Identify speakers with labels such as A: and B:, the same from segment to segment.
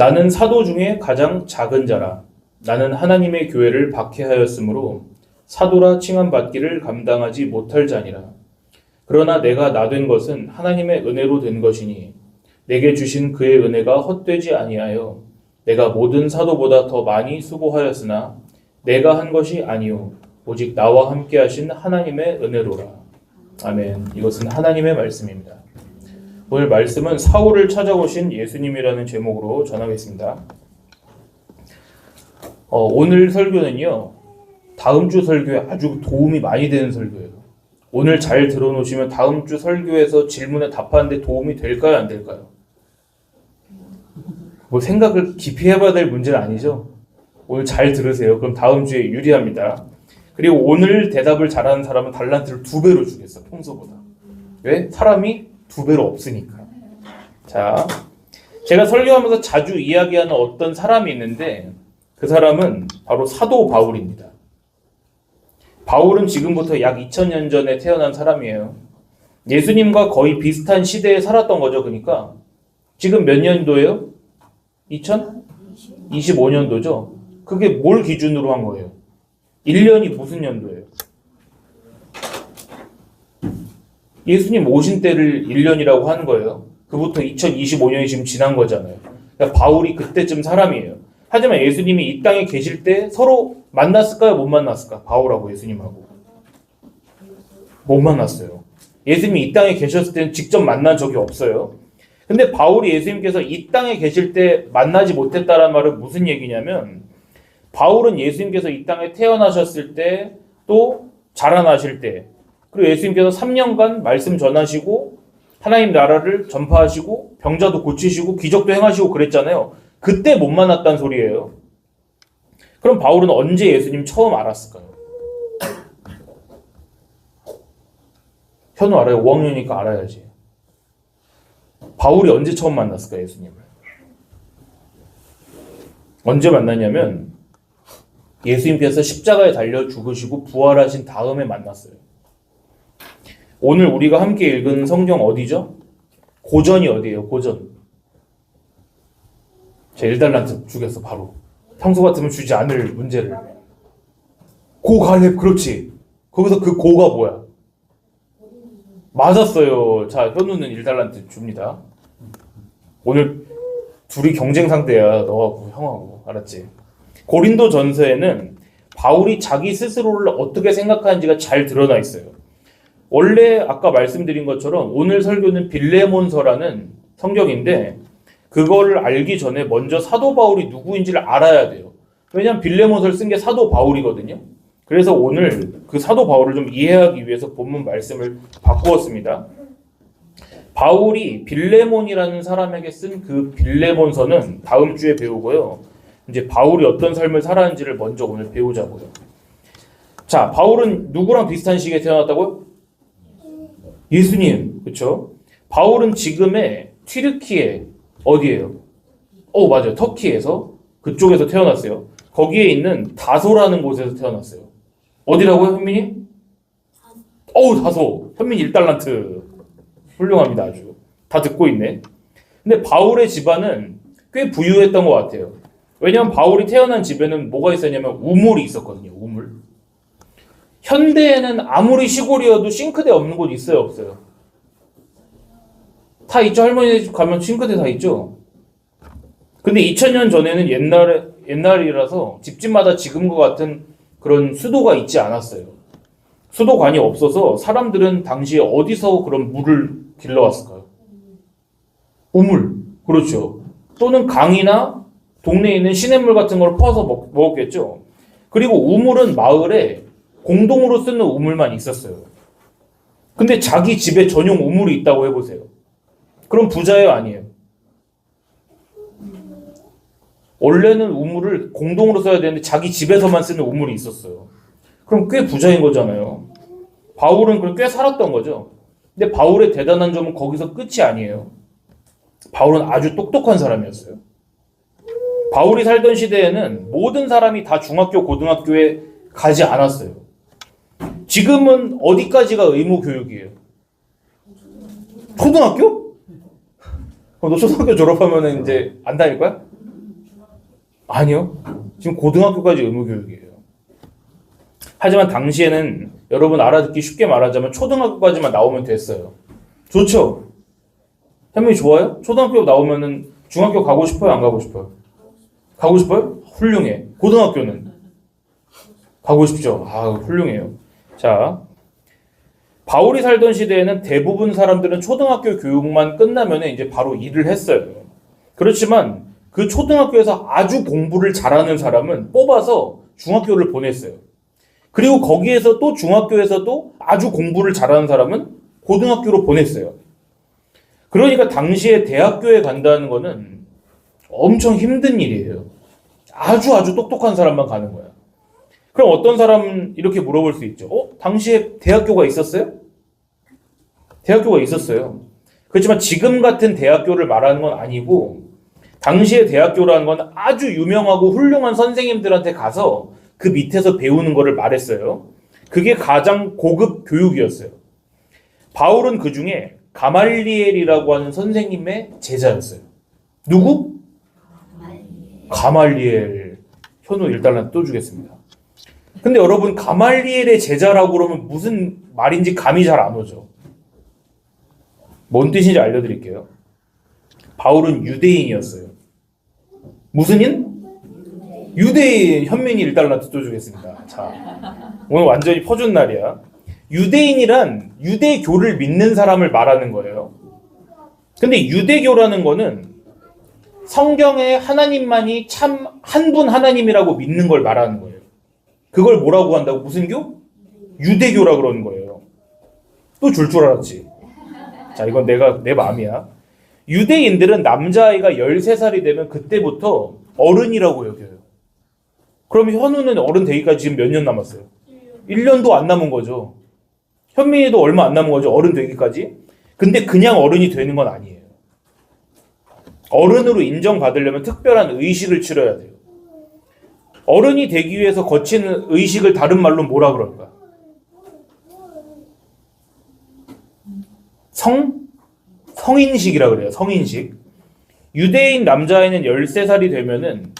A: 나는 사도 중에 가장 작은 자라. 나는 하나님의 교회를 박해하였으므로 사도라 칭함받기를 감당하지 못할 자니라. 그러나 내가 나 된 것은 하나님의 은혜로 된 것이니 내게 주신 그의 은혜가 헛되지 아니하여 내가 모든 사도보다 더 많이 수고하였으나 내가 한 것이 아니요 오직 나와 함께 하신 하나님의 은혜로라. 아멘. 이것은 하나님의 말씀입니다. 오늘 말씀은 사울을 찾아오신 예수님이라는 제목으로 전하겠습니다. 오늘 설교는요, 다음 주 설교에 아주 도움이 많이 되는 설교예요. 오늘 잘 들어놓으시면 다음 주 설교에서 질문에 답하는데 도움이 될까요, 안 될까요? 뭐 생각을 깊이 해봐야 될 문제는 아니죠. 오늘 잘 들으세요. 그럼 다음 주에 유리합니다. 그리고 오늘 대답을 잘하는 사람은 달란트를 2배로 주겠어, 평소보다. 왜? 사람이 2배로 없으니까. 자, 제가 설교하면서 자주 이야기하는 어떤 사람이 있는데 그 사람은 바로 사도 바울입니다. 바울은 지금부터 약 2000년 전에 태어난 사람이에요. 예수님과 거의 비슷한 시대에 살았던 거죠. 그러니까 지금 몇 년도예요? 2025년도죠. 그게 뭘 기준으로 한 거예요? 1년이 무슨 년도예요? 예수님 오신 때를 1년이라고 하는 거예요. 그부터 2025년이 지금 지난 거잖아요. 그러니까 바울이 그때쯤 사람이에요. 하지만 예수님이 이 땅에 계실 때 서로 만났을까요? 못 만났을까? 바울하고 예수님하고. 못 만났어요. 예수님이 이 땅에 계셨을 때는 직접 만난 적이 없어요. 근데 바울이 예수님께서 이 땅에 계실 때 만나지 못했다는 말은 무슨 얘기냐면 바울은 예수님께서 이 땅에 태어나셨을 때 또 자라나실 때 그리고 예수님께서 3년간 말씀 전하시고 하나님 나라를 전파하시고 병자도 고치시고 기적도 행하시고 그랬잖아요. 그때 못 만났다는 소리예요. 그럼 바울은 언제 예수님 처음 알았을까요? 현우 알아요? 5학년이니까 알아야지. 바울이 언제 처음 만났을까요, 예수님을? 언제 만났냐면 예수님께서 십자가에 달려 죽으시고 부활하신 다음에 만났어요. 오늘 우리가 함께 읽은 성경 어디죠? 고전이 어디예요? 고전. 제가 1달란트 주겠어, 바로. 평소 같으면 주지 않을 문제를. 고갈렙, 그렇지. 거기서 그 고가 뭐야? 맞았어요. 자, 현우는 1달란트 줍니다. 오늘 둘이 경쟁 상대야. 너하고 형하고. 알았지? 고린도 전서에는 바울이 자기 스스로를 어떻게 생각하는지가 잘 드러나 있어요. 원래 아까 말씀드린 것처럼 오늘 설교는 빌레몬서라는 성경인데 그거를 알기 전에 먼저 사도 바울이 누구인지를 알아야 돼요. 왜냐하면 빌레몬서를 쓴 게 사도 바울이거든요. 그래서 오늘 그 사도 바울을 좀 이해하기 위해서 본문 말씀을 바꾸었습니다. 바울이 빌레몬이라는 사람에게 쓴 그 빌레몬서는 다음 주에 배우고요. 이제 바울이 어떤 삶을 살았는지를 먼저 오늘 배우자고요. 자, 바울은 누구랑 비슷한 시기에 태어났다고요? 예수님, 그렇죠? 바울은 지금의 튀르키예 어디예요? 맞아요. 터키에서 그쪽에서 태어났어요. 거기에 있는 다소라는 곳에서 태어났어요. 어디라고요, 현민이? 다소. 현민 1달란트. 훌륭합니다, 아주. 다 듣고 있네. 근데 바울의 집안은 꽤 부유했던 것 같아요. 왜냐하면 바울이 태어난 집에는 뭐가 있었냐면 우물이 있었거든요. 우물. 현대에는 아무리 시골이어도 싱크대 없는 곳 있어요, 없어요? 다 있죠. 할머니 집 가면 싱크대 다 있죠. 근데 2000년 전에는 옛날이라서 집집마다 지금과 같은 그런 수도가 있지 않았어요. 수도관이 없어서 사람들은 당시에 어디서 그런 물을 길러왔을까요? 우물. 그렇죠. 또는 강이나 동네에 있는 시냇물 같은 걸 퍼서 먹었겠죠. 그리고 우물은 마을에 공동으로 쓰는 우물만 있었어요. 근데 자기 집에 전용 우물이 있다고 해보세요. 그럼 부자예요, 아니에요? 원래는 우물을 공동으로 써야 되는데 자기 집에서만 쓰는 우물이 있었어요. 그럼 꽤 부자인 거잖아요. 바울은 그럼 꽤 살았던 거죠. 근데 바울의 대단한 점은 거기서 끝이 아니에요. 바울은 아주 똑똑한 사람이었어요. 바울이 살던 시대에는 모든 사람이 다 중학교, 고등학교에 가지 않았어요. 지금은 어디까지가 의무 교육이에요? 초등학교? 너 초등학교 졸업하면 이제 안 다닐 거야? 아니요. 지금 고등학교까지 의무교육이에요. 하지만 당시에는 여러분 알아듣기 쉽게 말하자면 초등학교까지만 나오면 됐어요. 좋죠? 현민이 좋아요? 초등학교 나오면은 중학교 가고 싶어요? 안 가고 싶어요? 가고 싶어요? 훌륭해. 고등학교는? 가고 싶죠? 아, 훌륭해요. 자, 바울이 살던 시대에는 대부분 사람들은 초등학교 교육만 끝나면 이제 바로 일을 했어요. 그렇지만 그 초등학교에서 아주 공부를 잘하는 사람은 뽑아서 중학교를 보냈어요. 그리고 거기에서 또 중학교에서도 아주 공부를 잘하는 사람은 고등학교로 보냈어요. 그러니까 당시에 대학교에 간다는 거는 엄청 힘든 일이에요. 아주 똑똑한 사람만 가는 거야. 그럼 어떤 사람은 이렇게 물어볼 수 있죠. 당시에 대학교가 있었어요? 대학교가 있었어요. 그렇지만 지금 같은 대학교를 말하는 건 아니고 당시의 대학교라는 건 아주 유명하고 훌륭한 선생님들한테 가서 그 밑에서 배우는 거를 말했어요. 그게 가장 고급 교육이었어요. 바울은 그 중에 가말리엘이라고 하는 선생님의 제자였어요. 누구? 가말리엘. 현우 1달러 또 주겠습니다. 근데 여러분 가말리엘의 제자라고 그러면 무슨 말인지 감이 잘 안 오죠. 뭔 뜻인지 알려드릴게요. 바울은 유대인이었어요. 무슨 인? 유대인. 현민이 1달러 또 주겠습니다. 자, 오늘 완전히 퍼준 날이야. 유대인이란 유대교를 믿는 사람을 말하는 거예요. 근데 유대교라는 거는 성경에 하나님만이 참 한 분 하나님이라고 믿는 걸 말하는 거예요. 그걸 뭐라고 한다고? 무슨 교? 유대교라 그러는 거예요. 또 줄 줄 알았지. 자, 이건 내 마음이야. 유대인들은 남자아이가 13살이 되면 그때부터 어른이라고 여겨요. 그럼 현우는 어른 되기까지 지금 몇 년 남았어요? 1년도 안 남은 거죠. 현민이도 얼마 안 남은 거죠. 어른 되기까지. 근데 그냥 어른이 되는 건 아니에요. 어른으로 인정받으려면 특별한 의식을 치러야 돼요. 어른이 되기 위해서 거치는 의식을 다른 말로 뭐라 그럴까? 성인식이라 그래요. 성인식. 유대인 남자아이는 13살이 되면은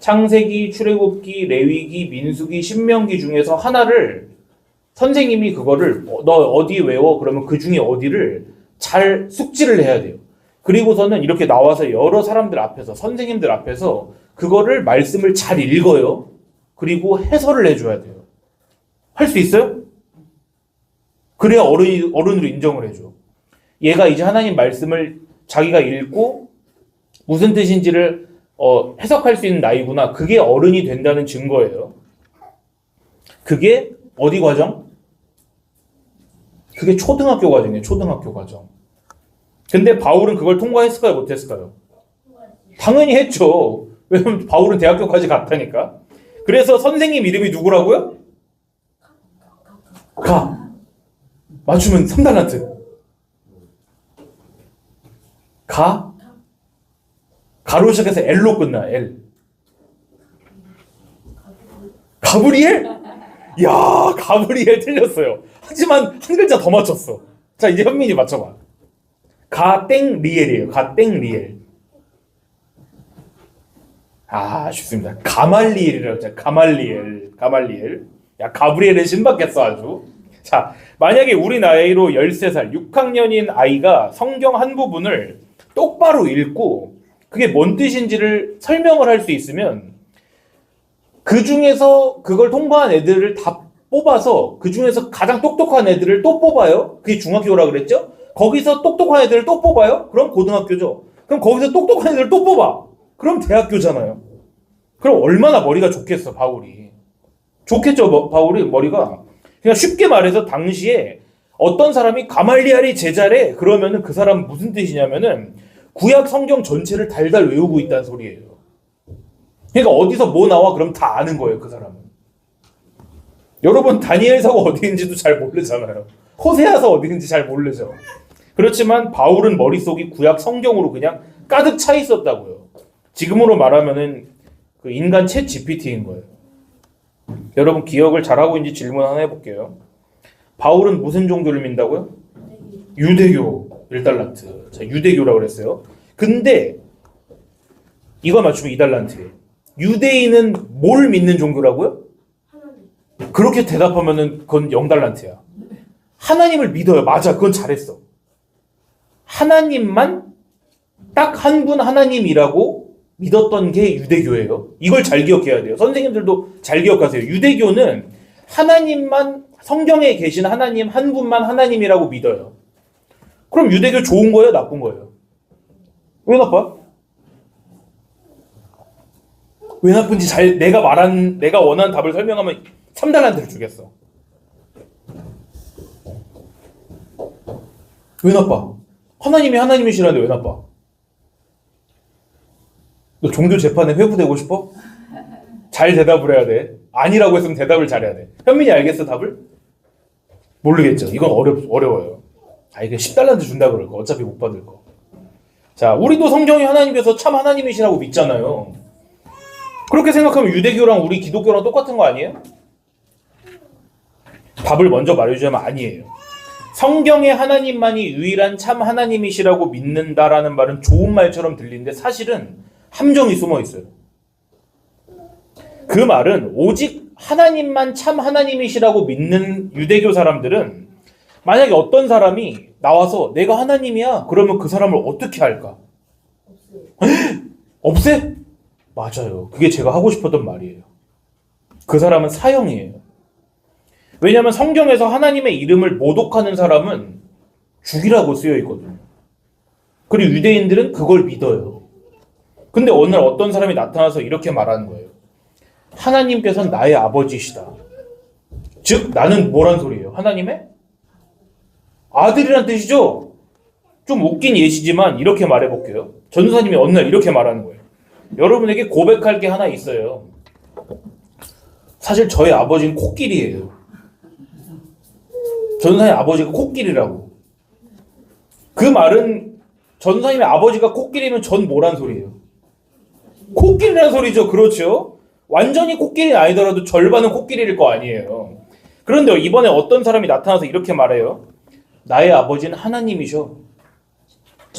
A: 창세기, 출애굽기, 레위기, 민수기, 신명기 중에서 하나를 선생님이 그거를 너 어디 외워? 그러면 그 중에 어디를 잘 숙지를 해야 돼요. 그리고서는 이렇게 나와서 여러 사람들 앞에서 선생님들 앞에서 그거를 말씀을 잘 읽어요. 그리고 해설을 해줘야 돼요. 할 수 있어요? 그래야 어른으로 인정을 해줘. 얘가 이제 하나님 말씀을 자기가 읽고 무슨 뜻인지를 해석할 수 있는 나이구나. 그게 어른이 된다는 증거예요. 그게 어디 과정? 그게 초등학교 과정이에요. 초등학교 과정. 근데 바울은 그걸 통과했을까요? 못했을까요? 당연히 했죠. 왜냐면 바울은 대학교까지 갔다니까. 그래서 선생님 이름이 누구라고요? 가. 맞추면 3달란트. 가로 시작해서 L로 끝나. L. 가브리엘? 야, 가브리엘 틀렸어요. 하지만 한 글자 더 맞췄어. 자, 이제 현민이 맞춰봐. 가땡 리엘이에요. 가땡 리엘. 아, 쉽습니다. 가말리엘이라고 했잖아. 가말리엘. 야, 가브리엘은 신박했어 아주. 자, 만약에 우리 나이로 13살 6학년인 아이가 성경 한 부분을 똑바로 읽고 그게 뭔 뜻인지를 설명을 할 수 있으면 그 중에서 그걸 통과한 애들을 다 뽑아서 그 중에서 가장 똑똑한 애들을 또 뽑아요. 그게 중학교라 그랬죠? 거기서 똑똑한 애들을 또 뽑아요? 그럼 고등학교죠. 그럼 거기서 똑똑한 애들을 또 뽑아. 그럼 대학교잖아요. 그럼 얼마나 머리가 좋겠어, 바울이. 좋겠죠, 바울이 머리가. 그냥 쉽게 말해서 당시에 어떤 사람이 가말리엘이 제자래. 그러면은 그 사람은 무슨 뜻이냐면은 구약 성경 전체를 달달 외우고 있다는 소리예요. 그러니까 어디서 뭐 나와? 그럼 다 아는 거예요, 그 사람은. 여러분 다니엘서가 어디 있는지도 잘 모르잖아요. 호세아서 어디 있는지 잘 모르죠. 그렇지만 바울은 머릿속이 구약 성경으로 그냥 가득 차 있었다고요. 지금으로 말하면은 그 인간 챗 GPT인 거예요. 여러분 기억을 잘하고 있는지 질문 하나 해볼게요. 바울은 무슨 종교를 믿는다고요? 유대교. 1달란트. 자, 유대교라고 그랬어요. 근데 이거 맞추면 2달란트예요. 유대인은 뭘 믿는 종교라고요?
B: 하나님.
A: 그렇게 대답하면은 그건 0달란트야. 하나님을 믿어요. 맞아. 그건 잘했어. 하나님만 딱 한 분 하나님이라고 믿었던 게 유대교예요. 이걸 잘 기억해야 돼요. 선생님들도 잘 기억하세요. 유대교는 하나님만, 성경에 계신 하나님 한 분만 하나님이라고 믿어요. 그럼 유대교 좋은 거예요? 나쁜 거예요? 왜 나빠? 왜 나쁜지 내가 원하는 답을 설명하면 3달란트를 주겠어. 왜 나빠? 하나님이 하나님이시라는데 왜 나빠? 너 종교 재판에 회부되고 싶어? 잘 대답을 해야 돼. 아니라고 했으면 대답을 잘해야 돼. 현민이 알겠어, 답을? 모르겠죠. 이건 어려워요. 이게 10달란트 준다 그럴 거. 어차피 못 받을 거. 자, 우리도 성경이 하나님께서 참 하나님이시라고 믿잖아요. 그렇게 생각하면 유대교랑 우리 기독교랑 똑같은 거 아니에요? 답을 먼저 말해주자면 아니에요. 성경의 하나님만이 유일한 참 하나님이시라고 믿는다라는 말은 좋은 말처럼 들리는데 사실은 함정이 숨어 있어요. 그 말은 오직 하나님만 참 하나님이시라고 믿는 유대교 사람들은 만약에 어떤 사람이 나와서 내가 하나님이야 그러면 그 사람을 어떻게 할까? 없애? 맞아요. 그게 제가 하고 싶었던 말이에요. 그 사람은 사형이에요. 왜냐하면 성경에서 하나님의 이름을 모독하는 사람은 죽이라고 쓰여 있거든요. 그리고 유대인들은 그걸 믿어요. 근데 어느 날 어떤 사람이 나타나서 이렇게 말하는 거예요. 하나님께서는 나의 아버지시다. 즉 나는 뭐란 소리예요? 하나님의 아들이란 뜻이죠? 좀 웃긴 예시지만 이렇게 말해볼게요. 전도사님이 어느 날 이렇게 말하는 거예요. 여러분에게 고백할 게 하나 있어요. 사실 저희 아버지는 코끼리예요. 전도사님 아버지가 코끼리라고. 그 말은 전도사님의 아버지가 코끼리면 전 뭐란 소리예요? 코끼리란 소리죠. 그렇죠? 완전히 코끼리는 아니더라도 절반은 코끼리일 거 아니에요. 그런데 이번에 어떤 사람이 나타나서 이렇게 말해요. 나의 아버지는 하나님이셔.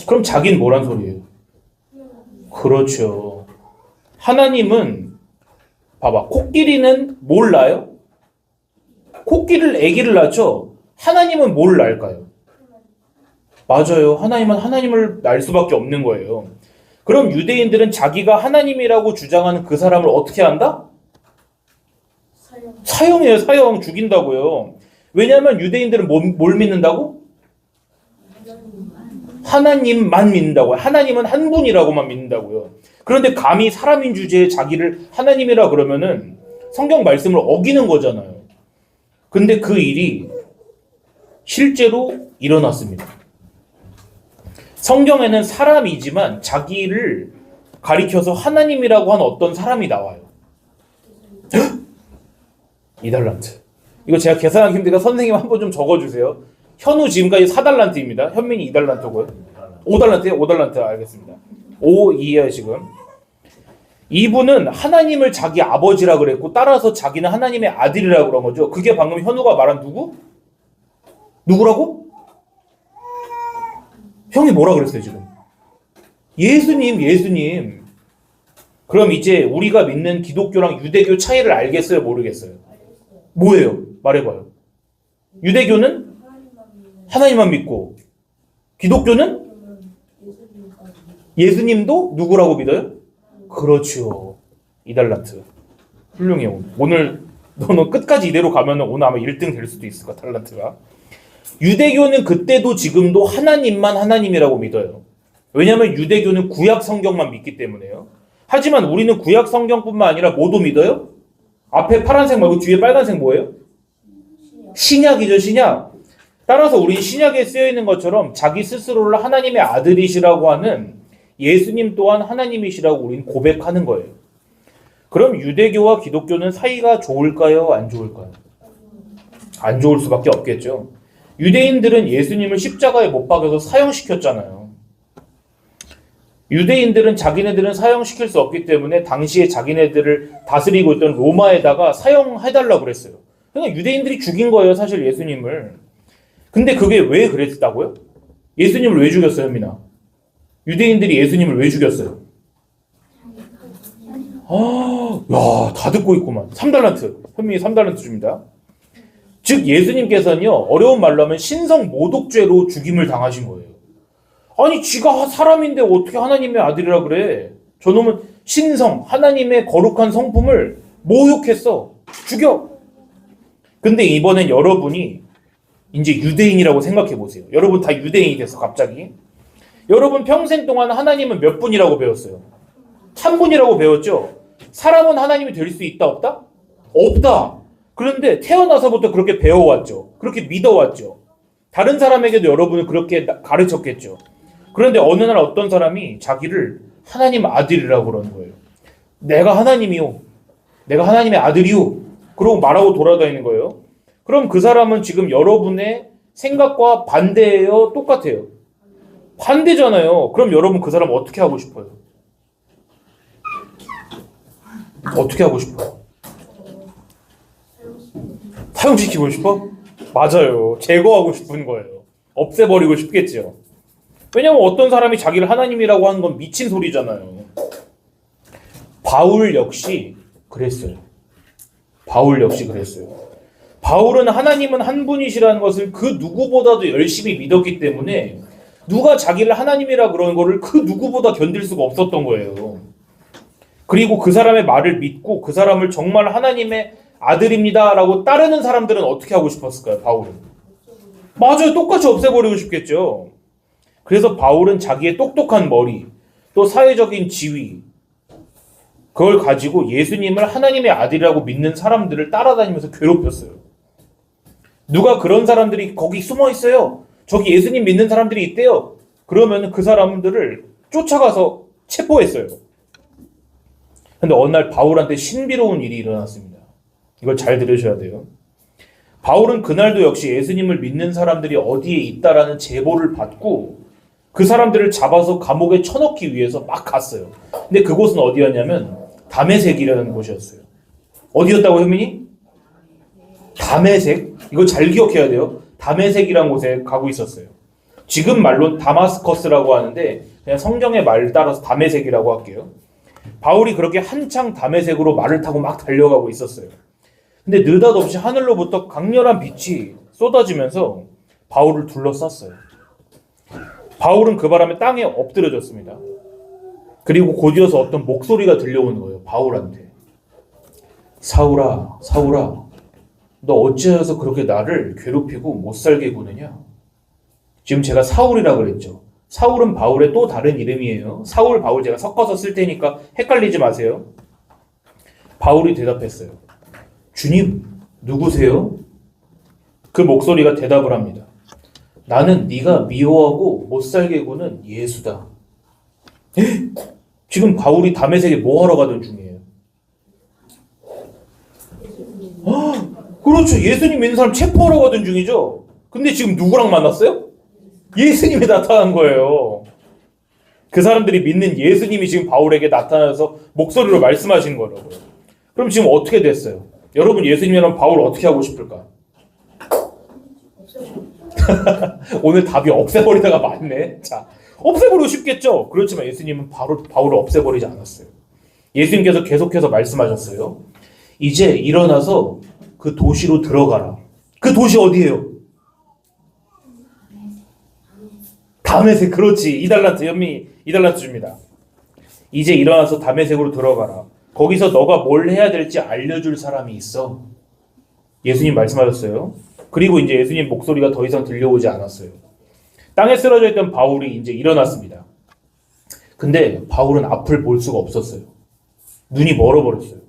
A: 그럼 자기는 뭐란 소리예요? 그렇죠. 하나님은 봐봐. 코끼리는 뭘 낳아요? 코끼리를 아기를 낳죠. 하나님은 뭘 낳을까요? 맞아요. 하나님은 하나님을 낳을 수밖에 없는 거예요. 그럼 유대인들은 자기가 하나님이라고 주장하는 그 사람을 어떻게 한다? 사형이에요. 사형. 죽인다고요. 왜냐하면 유대인들은 뭘 믿는다고? 하나님만 믿는다고요. 하나님은 한 분이라고만 믿는다고요. 그런데 감히 사람인 주제에 자기를 하나님이라 그러면은 성경 말씀을 어기는 거잖아요. 근데 그 일이 실제로 일어났습니다. 성경에는 사람이지만 자기를 가리켜서 하나님이라고 한 어떤 사람이 나와요. 2달란트. 이거 제가 계산하기 힘드니까 선생님 한번 좀 적어주세요. 현우 지금까지 4달란트입니다. 현민이 2달란트고요. 5달란트요? 5달란트 알겠습니다. 5, 2예요 지금. 이분은 하나님을 자기 아버지라 그랬고 따라서 자기는 하나님의 아들이라고 그런 거죠. 그게 방금 현우가 말한 누구? 누구라고? 형이 뭐라 그랬어요 지금? 예수님. 그럼 이제 우리가 믿는 기독교랑 유대교 차이를 알겠어요? 모르겠어요? 뭐예요? 말해봐요. 유대교는 하나님만 믿고 기독교는 예수님도 누구라고 믿어요? 그렇죠. 2달란트. 훌륭해요. 오늘 너는 끝까지 이대로 가면 오늘 아마 1등 될 수도 있을 거야. 달란트가. 유대교는 그때도 지금도 하나님만 하나님이라고 믿어요. 왜냐하면 유대교는 구약 성경만 믿기 때문에요. 하지만 우리는 구약 성경뿐만 아니라 뭐도 믿어요? 앞에 파란색 말고 뒤에 빨간색 뭐예요? 신약이죠. 신약. 따라서 우리 신약에 쓰여있는 것처럼 자기 스스로를 하나님의 아들이시라고 하는 예수님 또한 하나님이시라고 우리는 고백하는 거예요. 그럼 유대교와 기독교는 사이가 좋을까요? 안 좋을까요? 안 좋을 수밖에 없겠죠. 유대인들은 예수님을 십자가에 못 박여서 사형시켰잖아요. 유대인들은 자기네들은 사형시킬 수 없기 때문에 당시에 자기네들을 다스리고 있던 로마에다가 사형해달라고 그랬어요. 그러니까 유대인들이 죽인 거예요, 사실 예수님을. 근데 그게 왜 그랬다고요? 예수님을 왜 죽였어요, 현민아? 유대인들이 예수님을 왜 죽였어요? 야, 다 듣고 있구만. 3달란트. 현민이 3달란트 줍니다. 즉 예수님께서는요, 어려운 말로 하면 신성 모독죄로 죽임을 당하신 거예요. 아니 지가 사람인데 어떻게 하나님의 아들이라 그래. 저놈은 신성, 하나님의 거룩한 성품을 모욕했어. 죽여. 근데 이번엔 여러분이 이제 유대인이라고 생각해 보세요. 여러분 다 유대인이 됐어 갑자기. 여러분 평생 동안 하나님은 몇 분이라고 배웠어요? 한 분이라고 배웠죠? 사람은 하나님이 될 수 있다 없다? 없다. 그런데 태어나서부터 그렇게 배워왔죠. 그렇게 믿어왔죠. 다른 사람에게도 여러분을 그렇게 가르쳤겠죠. 그런데 어느 날 어떤 사람이 자기를 하나님 아들이라고 그러는 거예요. 내가 하나님이요. 내가 하나님의 아들이요. 그러고 말하고 돌아다니는 거예요. 그럼 그 사람은 지금 여러분의 생각과 반대예요? 똑같아요? 반대잖아요. 그럼 여러분 그 사람 어떻게 하고 싶어요? 어떻게 하고 싶어요? 사용시키고 싶어? 맞아요. 제거하고 싶은 거예요. 없애버리고 싶겠죠. 왜냐면 어떤 사람이 자기를 하나님이라고 하는 건 미친 소리잖아요. 바울 역시 그랬어요. 바울 역시 그랬어요. 바울은 하나님은 한 분이시라는 것을 그 누구보다도 열심히 믿었기 때문에 누가 자기를 하나님이라 그러는 거를 그 누구보다 견딜 수가 없었던 거예요. 그리고 그 사람의 말을 믿고 그 사람을 정말 하나님의 아들입니다 라고 따르는 사람들은 어떻게 하고 싶었을까요? 바울은. 맞아요. 똑같이 없애버리고 싶겠죠. 그래서 바울은 자기의 똑똑한 머리, 또 사회적인 지위, 그걸 가지고 예수님을 하나님의 아들이라고 믿는 사람들을 따라다니면서 괴롭혔어요. 누가 그런 사람들이 거기 숨어 있어요. 저기 예수님 믿는 사람들이 있대요. 그러면 그 사람들을 쫓아가서 체포했어요. 근데 어느 날 바울한테 신비로운 일이 일어났습니다. 이걸 잘 들으셔야 돼요. 바울은 그날도 역시 예수님을 믿는 사람들이 어디에 있다라는 제보를 받고 그 사람들을 잡아서 감옥에 쳐넣기 위해서 막 갔어요. 근데 그곳은 어디였냐면 다메섹이라는 곳이었어요. 어디였다고 현민이? 다메섹? 이거 잘 기억해야 돼요. 다메섹이라는 곳에 가고 있었어요. 지금 말로 다마스커스라고 하는데 그냥 성경의 말 따라서 다메섹이라고 할게요. 바울이 그렇게 한창 다메섹으로 말을 타고 막 달려가고 있었어요. 근데 느닷없이 하늘로부터 강렬한 빛이 쏟아지면서 바울을 둘러쌌어요. 바울은 그 바람에 땅에 엎드려졌습니다. 그리고 곧이어서 어떤 목소리가 들려오는 거예요. 바울한테. 사울아, 사울아, 너 어찌하여서 그렇게 나를 괴롭히고 못살게 구느냐? 지금 제가 사울이라 그랬죠. 사울은 바울의 또 다른 이름이에요. 사울, 바울 제가 섞어서 쓸 테니까 헷갈리지 마세요. 바울이 대답했어요. 주님, 누구세요? 그 목소리가 대답을 합니다. 나는 네가 미워하고 못살게 구는 예수다. 지금 바울이 다메섹에 뭐 하러 가던 중이에요? 그렇죠. 예수님 믿는 사람 체포하러 가던 중이죠. 근데 지금 누구랑 만났어요? 예수님이 나타난 거예요. 그 사람들이 믿는 예수님이 지금 바울에게 나타나서 목소리로 말씀하신 거라고요. 그럼 지금 어떻게 됐어요? 여러분 예수님이랑 바울 어떻게 하고 싶을까? 오늘 답이 없애버리다가 맞네. 자, 없애버리고 싶겠죠. 그렇지만 예수님은 바울을 없애버리지 않았어요. 예수님께서 계속해서 말씀하셨어요. 이제 일어나서 그 도시로 들어가라. 그 도시 어디예요? 다메섹. 그렇지. 2달란트 연미 2달란트 줍니다. 이제 일어나서 다메섹으로 들어가라. 거기서 너가 뭘 해야 될지 알려줄 사람이 있어. 예수님 말씀하셨어요. 그리고 이제 예수님 목소리가 더 이상 들려오지 않았어요. 땅에 쓰러져 있던 바울이 이제 일어났습니다. 근데 바울은 앞을 볼 수가 없었어요. 눈이 멀어버렸어요.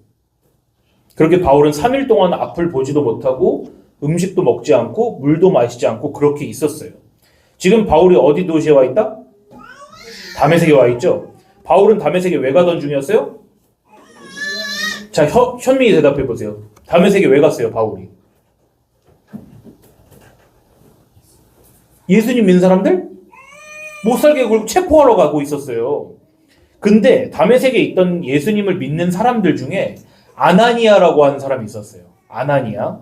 A: 그렇게 바울은 3일 동안 앞을 보지도 못하고 음식도 먹지 않고 물도 마시지 않고 그렇게 있었어요. 지금 바울이 어디 도시에 와 있다? 다메섹에 와 있죠. 바울은 다메섹에 왜 가던 중이었어요? 자, 현민이 대답해 보세요. 다메섹에 왜 갔어요, 바울이? 예수님 믿는 사람들? 못살게 굴고 체포하러 가고 있었어요. 근데 다메섹에 있던 예수님을 믿는 사람들 중에 아나니아라고 하는 사람이 있었어요. 아나니아.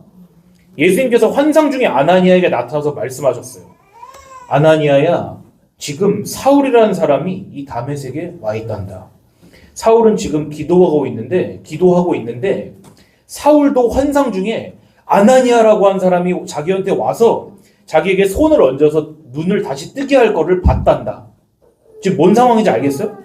A: 예수님께서 환상 중에 아나니아에게 나타나서 말씀하셨어요. 아나니아야, 지금 사울이라는 사람이 이 다메섹에 와 있단다. 사울은 지금 기도하고 있는데 사울도 환상 중에 아나니아라고 한 사람이 자기한테 와서 자기에게 손을 얹어서 눈을 다시 뜨게 할 거를 봤단다. 지금 뭔 상황인지 알겠어요?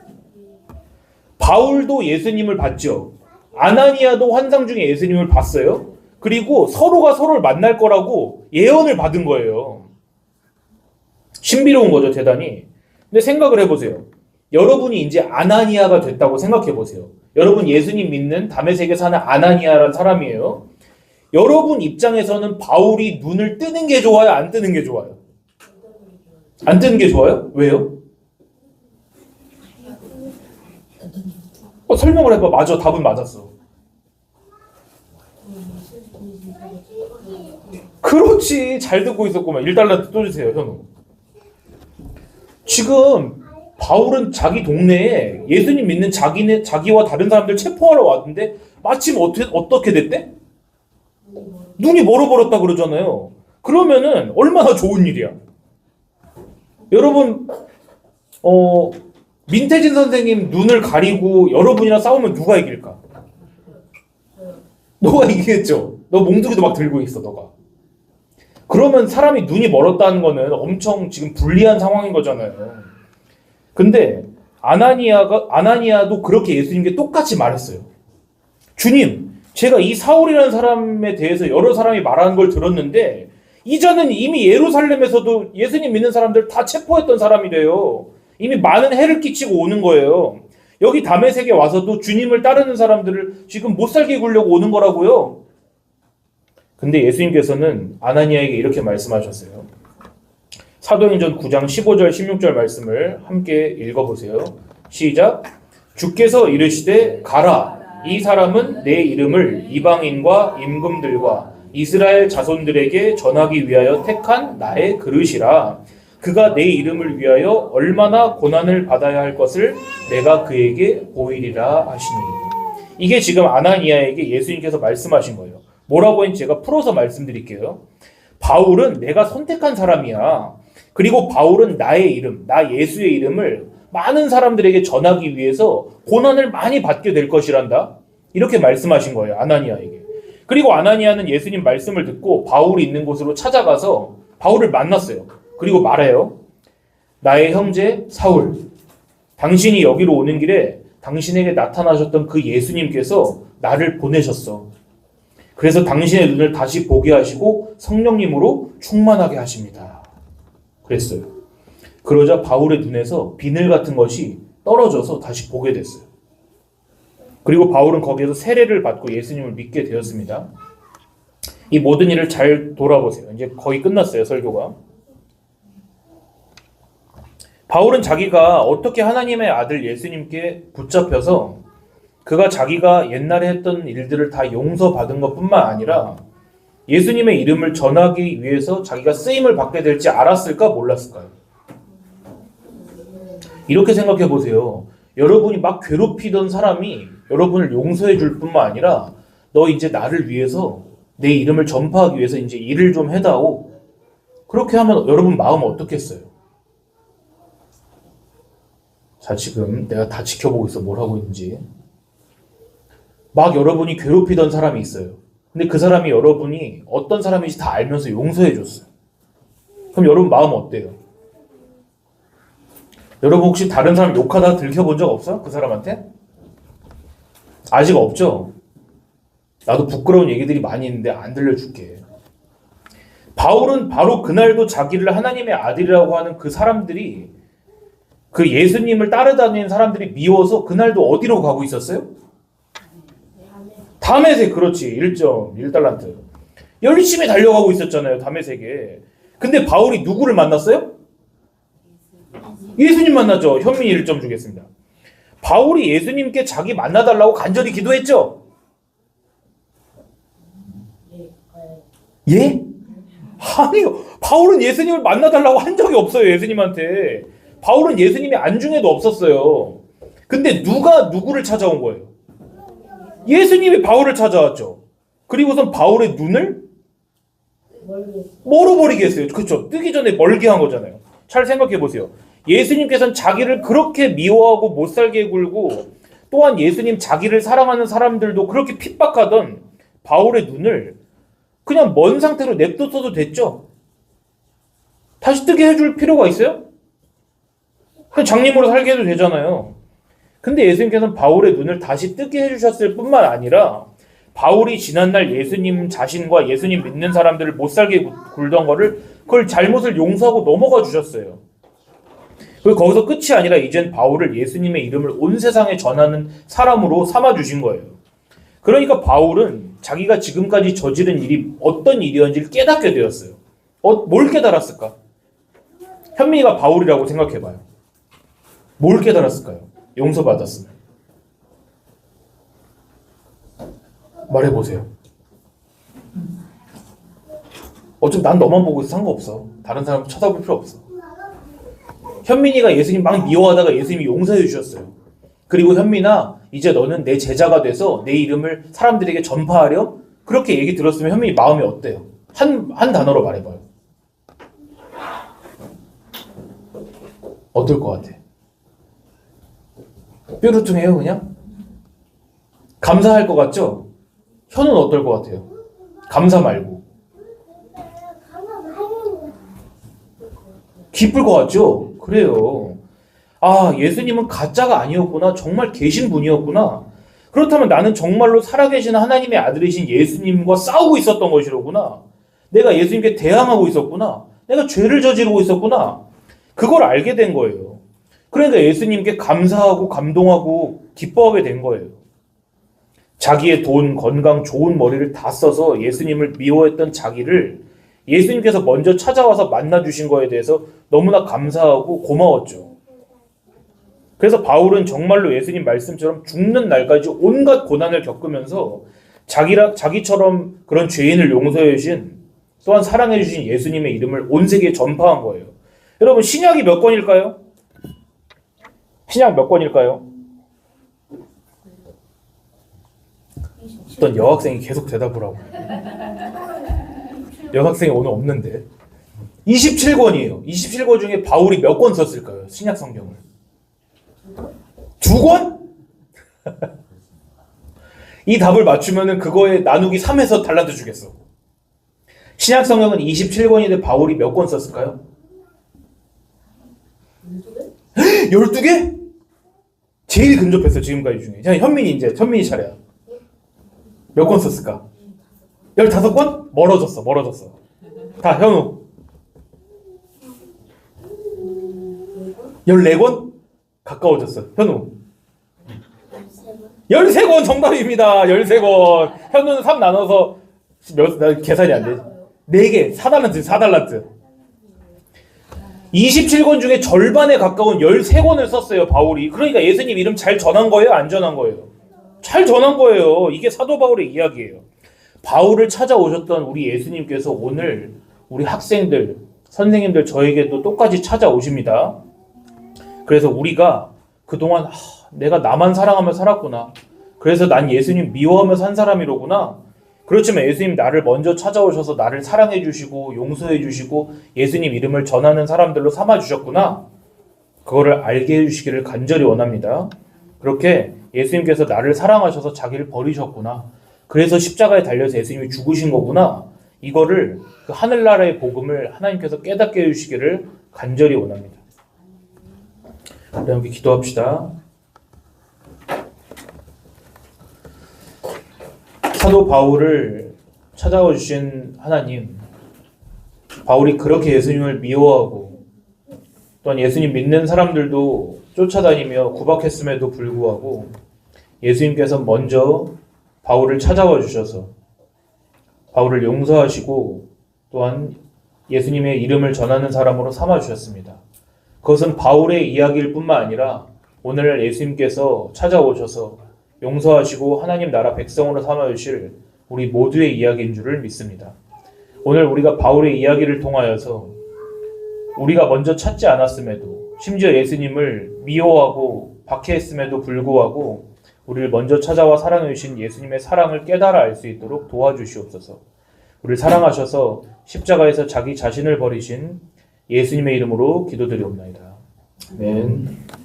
A: 바울도 예수님을 봤죠. 아나니아도 환상 중에 예수님을 봤어요. 그리고 서로가 서로를 만날 거라고 예언을 받은 거예요. 신비로운 거죠, 대단히. 근데 생각을 해보세요. 여러분이 이제 아나니아가 됐다고 생각해보세요. 여러분 예수님 믿는 다메섹에 사는 아나니아라는 사람이에요. 여러분 입장에서는 바울이 눈을 뜨는 게 좋아요? 안 뜨는 게 좋아요? 안 뜨는 게 좋아요? 왜요? 설명을 해봐. 맞아. 답은 맞았어. 그렇지. 잘 듣고 있었구만. 1달러 또 주세요, 현우. 지금 바울은 자기 동네에 예수님 믿는 자기와 다른 사람들 체포하러 왔는데 마침 어떻게 됐대? 눈이 멀어버렸다 그러잖아요. 그러면은 얼마나 좋은 일이야. 여러분 민태진 선생님 눈을 가리고 여러분이랑 싸우면 누가 이길까? 너가 이기겠죠. 너 몽둥이도 막 들고 있어, 너가. 그러면 사람이 눈이 멀었다는 거는 엄청 지금 불리한 상황인 거잖아요. 근데 아나니아도 그렇게 예수님께 똑같이 말했어요. 주님, 제가 이 사울이라는 사람에 대해서 여러 사람이 말하는 걸 들었는데 이전엔 이미 예루살렘에서도 예수님 믿는 사람들 다 체포했던 사람이래요. 이미 많은 해를 끼치고 오는 거예요. 여기 다메섹에 와서도 주님을 따르는 사람들을 지금 못 살게 굴려고 오는 거라고요. 근데 예수님께서는 아나니아에게 이렇게 말씀하셨어요. 사도행전 9장 15절 16절 말씀을 함께 읽어보세요. 시작. 주께서 이르시되 가라. 이 사람은 내 이름을 이방인과 임금들과 이스라엘 자손들에게 전하기 위하여 택한 나의 그릇이라. 그가 내 이름을 위하여 얼마나 고난을 받아야 할 것을 내가 그에게 보이리라 하시니. 이게 지금 아나니아에게 예수님께서 말씀하신 거예요. 뭐라고 했는지 제가 풀어서 말씀드릴게요. 바울은 내가 선택한 사람이야. 그리고 바울은 나의 이름, 나 예수의 이름을 많은 사람들에게 전하기 위해서 고난을 많이 받게 될 것이란다. 이렇게 말씀하신 거예요, 아나니아에게. 그리고 아나니아는 예수님 말씀을 듣고 바울이 있는 곳으로 찾아가서 바울을 만났어요. 그리고 말해요. 나의 형제 사울, 당신이 여기로 오는 길에 당신에게 나타나셨던 그 예수님께서 나를 보내셨어. 그래서 당신의 눈을 다시 보게 하시고 성령님으로 충만하게 하십니다. 그랬어요. 그러자 바울의 눈에서 비늘 같은 것이 떨어져서 다시 보게 됐어요. 그리고 바울은 거기에서 세례를 받고 예수님을 믿게 되었습니다. 이 모든 일을 잘 돌아보세요. 이제 거의 끝났어요, 설교가. 바울은 자기가 어떻게 하나님의 아들 예수님께 붙잡혀서 그가 자기가 옛날에 했던 일들을 다 용서받은 것뿐만 아니라 예수님의 이름을 전하기 위해서 자기가 쓰임을 받게 될지 알았을까 몰랐을까요? 이렇게 생각해 보세요. 여러분이 막 괴롭히던 사람이 여러분을 용서해 줄 뿐만 아니라 너 이제 나를 위해서 내 이름을 전파하기 위해서 이제 일을 좀 해다오. 그렇게 하면 여러분 마음 어떻겠어요? 자, 지금 내가 다 지켜보고 있어. 뭘 하고 있는지. 막 여러분이 괴롭히던 사람이 있어요. 근데 그 사람이 여러분이 어떤 사람인지 다 알면서 용서해 줬어요. 그럼 여러분 마음 어때요? 여러분 혹시 다른 사람 욕하다가 들켜본 적 없어? 그 사람한테? 아직 없죠? 나도 부끄러운 얘기들이 많이 있는데 안 들려줄게. 바울은 바로 그날도 자기를 하나님의 아들이라고 하는 그 사람들이, 그 예수님을 따르다니는 사람들이 미워서 그날도 어디로 가고 있었어요? 다메섹. 그렇지. 1.1달란트. 열심히 달려가고 있었잖아요, 다메섹에. 근데 바울이 누구를 만났어요? 예수님 만났죠. 현민이 1점 주겠습니다. 바울이 예수님께 자기 만나달라고 간절히 기도했죠? 예? 아니요. 바울은 예수님을 만나달라고 한 적이 없어요, 예수님한테. 바울은 예수님이 안중에도 없었어요. 근데 누가 누구를 찾아온 거예요? 예수님이 바울을 찾아왔죠. 그리고선 바울의 눈을 멀어버리게 했어요. 그렇죠. 뜨기 전에 멀게 한 거잖아요. 잘 생각해 보세요. 예수님께서는 자기를 그렇게 미워하고 못살게 굴고 또한 예수님 자기를 사랑하는 사람들도 그렇게 핍박하던 바울의 눈을 그냥 먼 상태로 냅뒀어도 됐죠. 다시 뜨게 해줄 필요가 있어요? 그냥 장님으로 살게 해도 되잖아요. 근데 예수님께서는 바울의 눈을 다시 뜨게 해주셨을 뿐만 아니라 바울이 지난날 예수님 자신과 예수님 믿는 사람들을 못 살게 굴던 거를 그걸 잘못을 용서하고 넘어가 주셨어요. 그리고 거기서 끝이 아니라 이젠 바울을 예수님의 이름을 온 세상에 전하는 사람으로 삼아주신 거예요. 그러니까 바울은 자기가 지금까지 저지른 일이 어떤 일이었는지를 깨닫게 되었어요. 뭘 깨달았을까? 현민이가 바울이라고 생각해봐요. 뭘 깨달았을까요? 용서받았으면. 말해보세요. 어차피 난 너만 보고 있어 상관없어. 다른 사람 쳐다볼 필요 없어. 현민이가 예수님 막 미워하다가 예수님이 용서해 주셨어요. 그리고 현민아, 이제 너는 내 제자가 돼서 내 이름을 사람들에게 전파하렴? 그렇게 얘기 들었으면 현민이 마음이 어때요? 한 단어로 말해봐요. 어떨 것 같아? 뾰루퉁해요 그냥? 감사할 것 같죠? 현우는 어떨 것 같아요? 감사 말고 기쁠 것 같죠? 그래요. 아, 예수님은 가짜가 아니었구나. 정말 계신 분이었구나. 그렇다면 나는 정말로 살아계신 하나님의 아들이신 예수님과 싸우고 있었던 것이로구나. 내가 예수님께 대항하고 있었구나. 내가 죄를 저지르고 있었구나. 그걸 알게 된 거예요. 그러니까 예수님께 감사하고 감동하고 기뻐하게 된 거예요. 자기의 돈, 건강, 좋은 머리를 다 써서 예수님을 미워했던 자기를 예수님께서 먼저 찾아와서 만나주신 거에 대해서 너무나 감사하고 고마웠죠. 그래서 바울은 정말로 예수님 말씀처럼 죽는 날까지 온갖 고난을 겪으면서 자기처럼 그런 죄인을 용서해 주신 또한 사랑해 주신 예수님의 이름을 온 세계에 전파한 거예요. 여러분, 신약이 몇 권일까요? 신약 몇 권일까요? 어떤 여학생이 계속 대답을 하고 여학생이 오늘 없는데 27권이에요. 27권 중에 바울이 몇 권 썼을까요? 신약 성경을 2권? 이 답을 맞추면은 그거에 나누기 3해서 달라져 주겠어. 신약 성경은 27권인데 바울이 몇 권 썼을까요? 12개? 제일 근접했어 지금까지 중에. 자, 현민이 차례야. 몇 권 썼을까? 15권? 멀어졌어. 다 현우 14권? 가까워졌어. 현우 13권 정답입니다. 13권. 현우는 3 나눠서 계산이 안 돼. 4개 4달란트 27권 중에 절반에 가까운 13권을 썼어요 바울이. 그러니까 예수님 이름 잘 전한 거예요? 안 전한 거예요? 잘 전한 거예요. 이게 사도 바울의 이야기예요. 바울을 찾아오셨던 우리 예수님께서 오늘 우리 학생들, 선생님들 저에게도 똑같이 찾아오십니다. 그래서 우리가 그동안 내가 나만 사랑하며 살았구나. 그래서 난 예수님 미워하며 산 사람이로구나. 그렇지만 예수님 나를 먼저 찾아오셔서 나를 사랑해 주시고 용서해 주시고 예수님 이름을 전하는 사람들로 삼아 주셨구나. 그거를 알게 해주시기를 간절히 원합니다. 그렇게 예수님께서 나를 사랑하셔서 자기를 버리셨구나. 그래서 십자가에 달려서 예수님이 죽으신 거구나. 이거를 그 하늘나라의 복음을 하나님께서 깨닫게 해주시기를 간절히 원합니다. 우리 함께 기도합시다. 사도 바울을 찾아와 주신 하나님, 바울이 그렇게 예수님을 미워하고 또한 예수님 믿는 사람들도 쫓아다니며 구박했음에도 불구하고 예수님께서 먼저 바울을 찾아와 주셔서 바울을 용서하시고 또한 예수님의 이름을 전하는 사람으로 삼아 주셨습니다. 그것은 바울의 이야기일 뿐만 아니라 오늘 예수님께서 찾아오셔서 용서하시고 하나님 나라 백성으로 삼아 주실 우리 모두의 이야기인 줄을 믿습니다. 오늘 우리가 바울의 이야기를 통하여서 우리가 먼저 찾지 않았음에도 심지어 예수님을 미워하고 박해했음에도 불구하고 우리를 먼저 찾아와 사랑해 주신 예수님의 사랑을 깨달아 알 수 있도록 도와주시옵소서. 우리를 사랑하셔서 십자가에서 자기 자신을 버리신 예수님의 이름으로 기도드리옵나이다. 아멘.